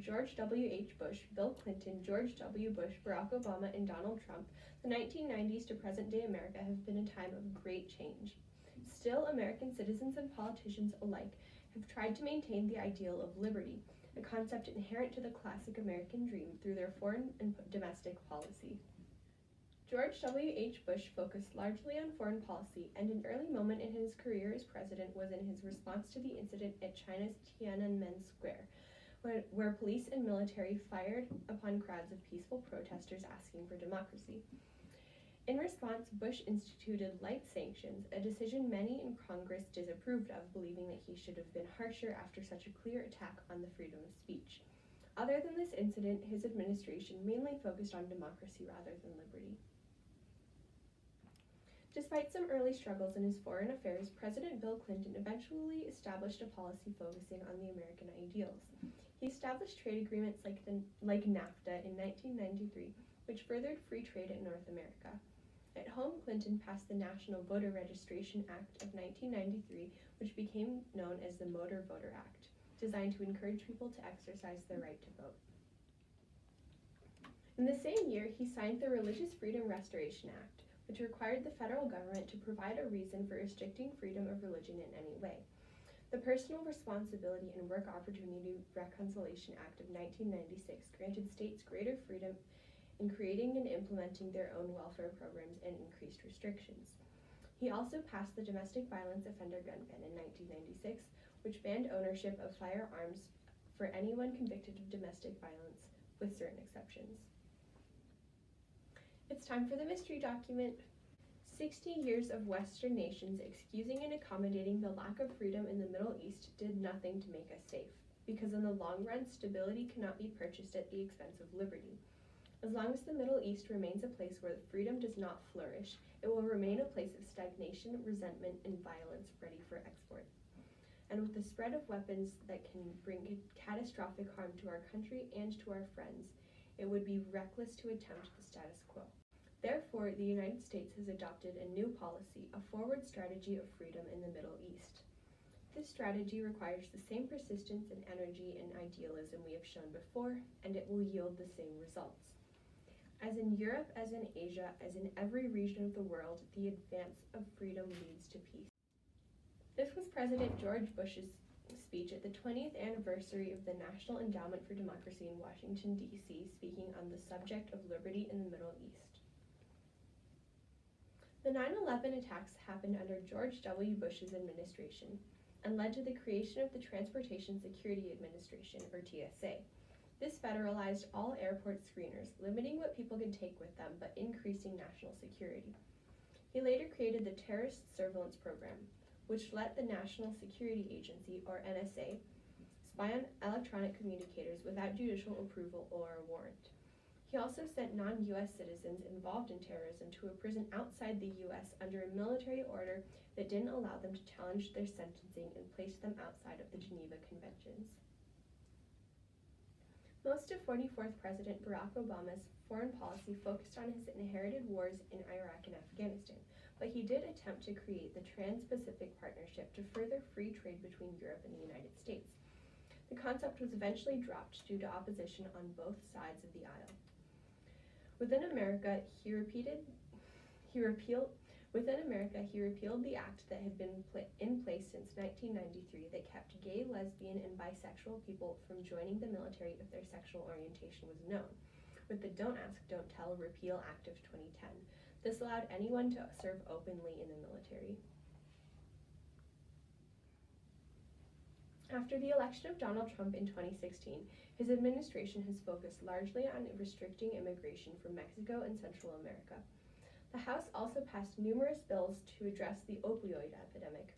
of George W.H. Bush, Bill Clinton, George W. Bush, Barack Obama, and Donald Trump, the 1990s to present-day America have been a time of great change. Still, American citizens and politicians alike have tried to maintain the ideal of liberty, a concept inherent to the classic American dream, through their foreign and domestic policy. George W.H. Bush focused largely on foreign policy, and an early moment in his career as president was in his response to the incident at China's Tiananmen Square, where police and military fired upon crowds of peaceful protesters asking for democracy. In response, Bush instituted light sanctions, a decision many in Congress disapproved of, believing that he should have been harsher after such a clear attack on the freedom of speech. Other than this incident, his administration mainly focused on democracy rather than liberty. Despite some early struggles in his foreign affairs, President Bill Clinton eventually established a policy focusing on the American ideals. He established trade agreements like NAFTA in 1993, which furthered free trade in North America. At home, Clinton passed the National Voter Registration Act of 1993, which became known as the Motor Voter Act, designed to encourage people to exercise their right to vote. In the same year, he signed the Religious Freedom Restoration Act, which required the federal government to provide a reason for restricting freedom of religion in any way. The Personal Responsibility and Work Opportunity Reconciliation Act of 1996 granted states greater freedom in creating and implementing their own welfare programs and increased restrictions. He also passed the Domestic Violence Offender Gun Ban in 1996, which banned ownership of firearms for anyone convicted of domestic violence, with certain exceptions. It's time for the mystery document. 60 years of Western nations excusing and accommodating the lack of freedom in the Middle East did nothing to make us safe, because in the long run, stability cannot be purchased at the expense of liberty. As long as the Middle East remains a place where freedom does not flourish, it will remain a place of stagnation, resentment, and violence ready for export. And with the spread of weapons that can bring catastrophic harm to our country and to our friends, it would be reckless to attempt the status quo. Therefore, the United States has adopted a new policy, a forward strategy of freedom in the Middle East. This strategy requires the same persistence and energy and idealism we have shown before, and it will yield the same results. As in Europe, as in Asia, as in every region of the world, the advance of freedom leads to peace. This was President George Bush's speech at the 20th anniversary of the National Endowment for Democracy in Washington, D.C., speaking on the subject of liberty in the Middle East. The 9/11 attacks happened under George W. Bush's administration and led to the creation of the Transportation Security Administration, or TSA. This federalized all airport screeners, limiting what people could take with them, but increasing national security. He later created the Terrorist Surveillance Program, which let the National Security Agency, or NSA, spy on electronic communicators without judicial approval or a warrant. He also sent non-U.S. citizens involved in terrorism to a prison outside the U.S. under a military order that didn't allow them to challenge their sentencing and placed them outside of the Geneva Conventions. Most of 44th President Barack Obama's foreign policy focused on his inherited wars in Iraq and Afghanistan, but he did attempt to create the Trans-Pacific Partnership to further free trade between Europe and the United States. The concept was eventually dropped due to opposition on both sides of the aisle. Within America, he repealed the act that had been in place since 1993 that kept gay, lesbian, and bisexual people from joining the military if their sexual orientation was known, with the Don't Ask, Don't Tell Repeal Act of 2010. This allowed anyone to serve openly in the military. After the election of Donald Trump in 2016, his administration has focused largely on restricting immigration from Mexico and Central America. The House also passed numerous bills to address the opioid epidemic,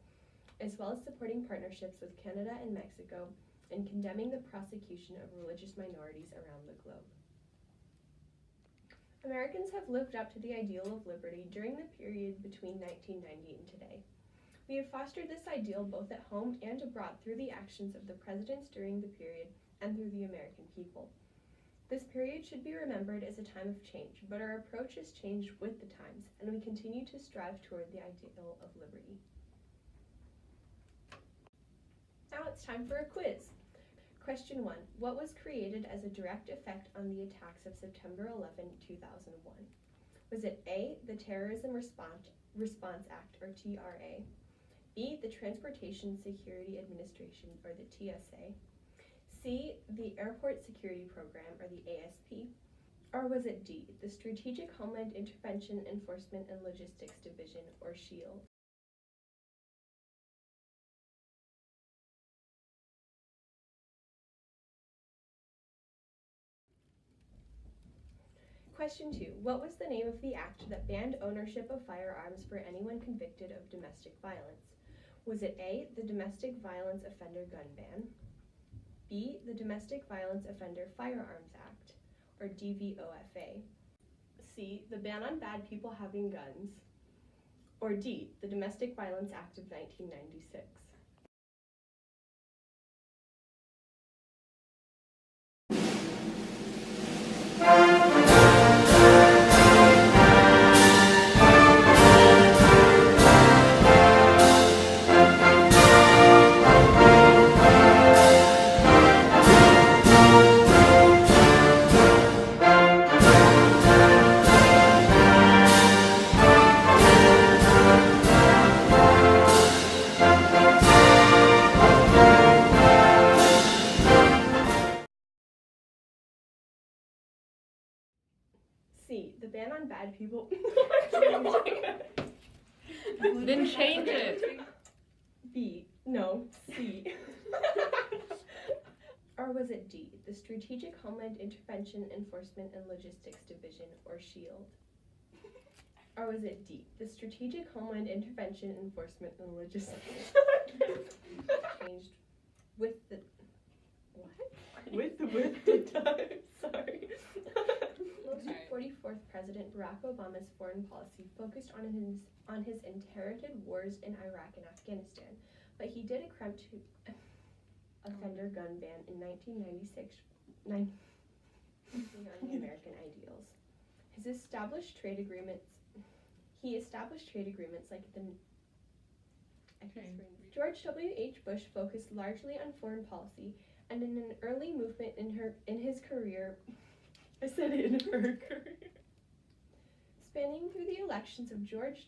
as well as supporting partnerships with Canada and Mexico and condemning the prosecution of religious minorities around the globe. Americans have lived up to the ideal of liberty during the period between 1990 and today. We have fostered this ideal both at home and abroad through the actions of the presidents during the period and through the American people. This period should be remembered as a time of change, but our approach has changed with the times, and we continue to strive toward the ideal of liberty. Now it's time for a quiz. Question 1. What was created as a direct effect on the attacks of September 11, 2001? Was it A, the Terrorism Response Act, or TRA, B, the Transportation Security Administration, or the TSA, C, the Airport Security Program, or the ASP, or was it D, the Strategic Homeland Intervention Enforcement and Logistics Division, or SHIELD? Question 2. What was the name of the act that banned ownership of firearms for anyone convicted of domestic violence? Was it A, the Domestic Violence Offender Gun Ban, B, the Domestic Violence Offender Firearms Act, or DVOFA, C, the Ban on Bad People Having Guns, or D, the Domestic Violence Act of 1996? C, the Ban on Bad People. Then change it. B, no, C. Or was it D, the Strategic Homeland Intervention Enforcement and Logistics Division, or SHIELD? Or was it D, the Strategic Homeland Intervention Enforcement and Logistics? Changed with the what? With the time. Sorry. Most 44th President Barack Obama's foreign policy focused on his inherited wars in Iraq and Afghanistan, but he did attempt to offender gun ban in 1996 on the American ideals. He established trade agreements like the George W.H. Bush focused largely on foreign policy, and in an early movement in his career, spanning through the elections of George